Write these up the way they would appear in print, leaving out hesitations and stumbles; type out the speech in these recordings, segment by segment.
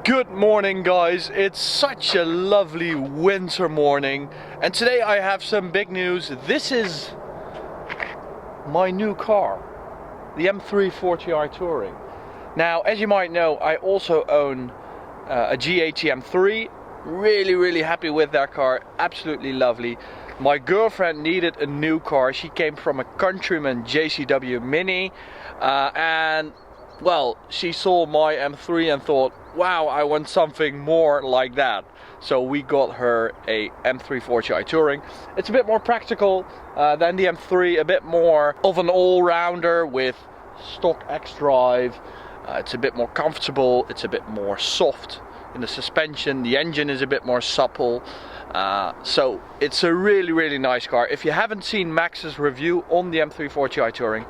Good morning guys, it's such a lovely winter morning and today I have some big news. This is my new car, the M340i Touring. Now as you might know, I also own a GT M3. Really happy with that car, absolutely lovely. My girlfriend needed a new car. She came from a Countryman JCW Mini and well, she saw my M3 and thought, wow, I want something more like that. So we got her a M340i Touring. It's a bit more practical than the M3, a bit more of an all-rounder with stock X-drive. It's a bit more comfortable, it's a bit more soft in the suspension, the engine is a bit more supple. So it's a really nice car. If you haven't seen Max's review on the M340i Touring,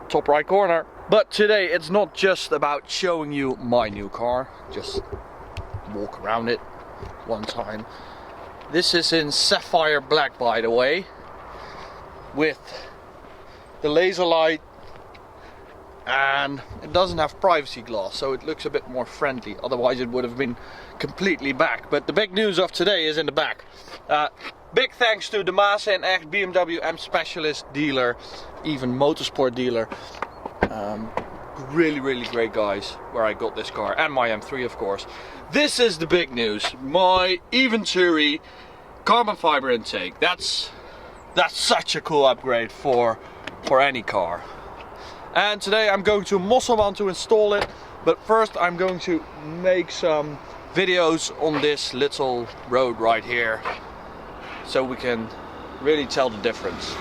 top right corner. But today it's not just about showing you my new car, just walk around it one time. This is in sapphire black, by the way, with the laser light, and it doesn't have privacy glass, so it looks a bit more friendly. Otherwise it would have been completely back. But the big news of today is in the back. Big thanks to the Maas en Echt BMW M specialist dealer, even motorsport dealer. Really great guys where I got this car, and my M3 of course. This is the big news, my Eventuri carbon fiber intake. That's such a cool upgrade for any car. And today I'm going to Mosselman to install it, but first I'm going to make some videos on this little road right here, so we can really tell the difference.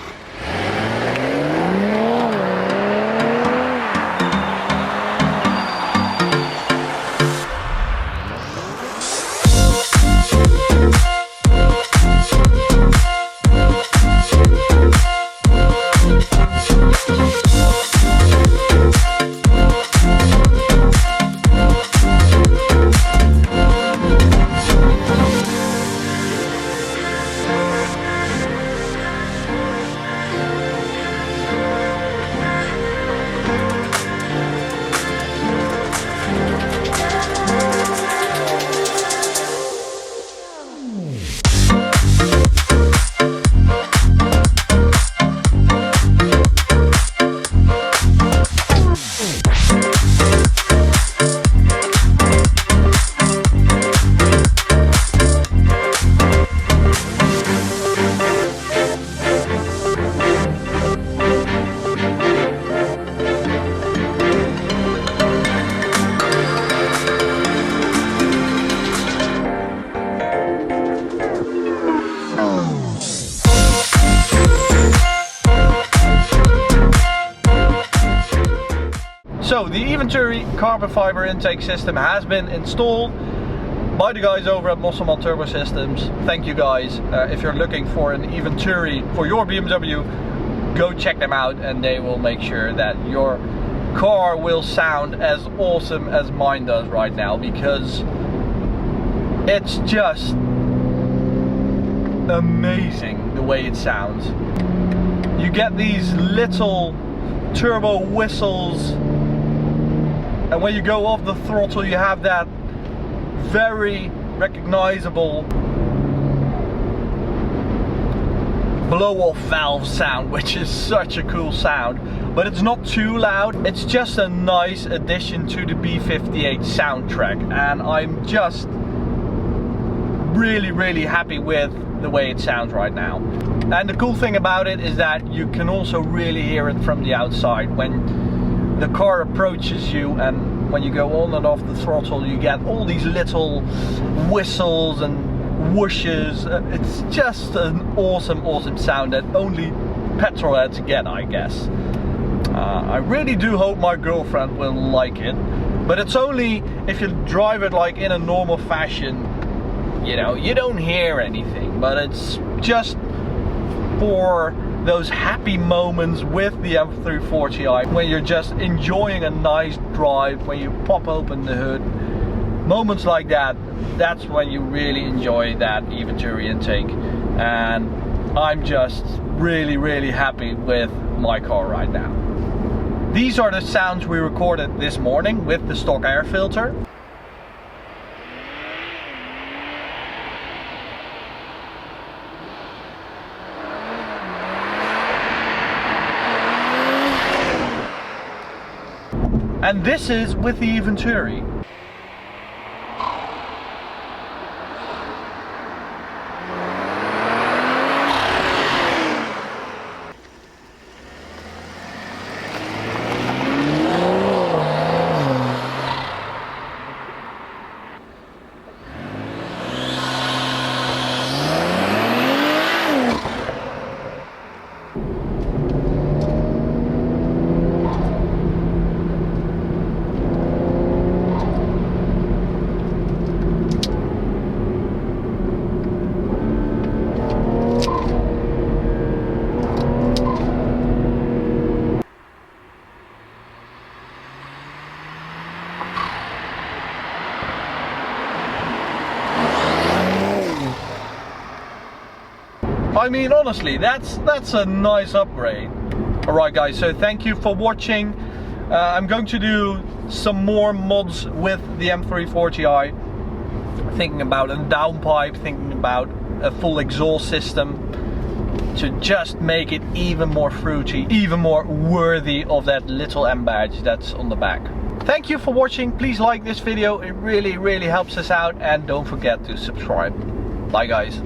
So the Eventuri carbon fiber intake system has been installed by the guys over at Mosselman Turbo Systems. Thank you guys. If you're looking for an Eventuri for your BMW, go check them out and they will make sure that your car will sound as awesome as mine does right now, because it's just amazing the way it sounds. You get these little turbo whistles, and when you go off the throttle you have that very recognizable blow-off valve sound, which is such a cool sound. But it's not too loud, it's just a nice addition to the B58 soundtrack, and I'm just really happy with the way it sounds right now. And the cool thing about it is that you can also really hear it from the outside. When the car approaches you and when you go on and off the throttle, you get all these little whistles and whooshes. It's just an awesome sound that only petrolheads get, I guess. I really do hope my girlfriend will like it, but it's only if you drive it like in a normal fashion, you know, you don't hear anything, but it's just for those happy moments with the M340i, when you're just enjoying a nice drive, when you pop open the hood, moments like that, that's when you really enjoy that Eventuri intake. And I'm just really happy with my car right now. These are the sounds we recorded this morning with the stock air filter. And this is with the Venturi. I mean, honestly, that's a nice upgrade. Alright guys, so thank you for watching. I'm going to do some more mods with the M340i. Thinking about a downpipe, thinking about a full exhaust system to just make it even more fruity, even more worthy of that little M badge that's on the back. Thank you for watching. Please like this video, it really helps us out, and don't forget to subscribe. Bye guys.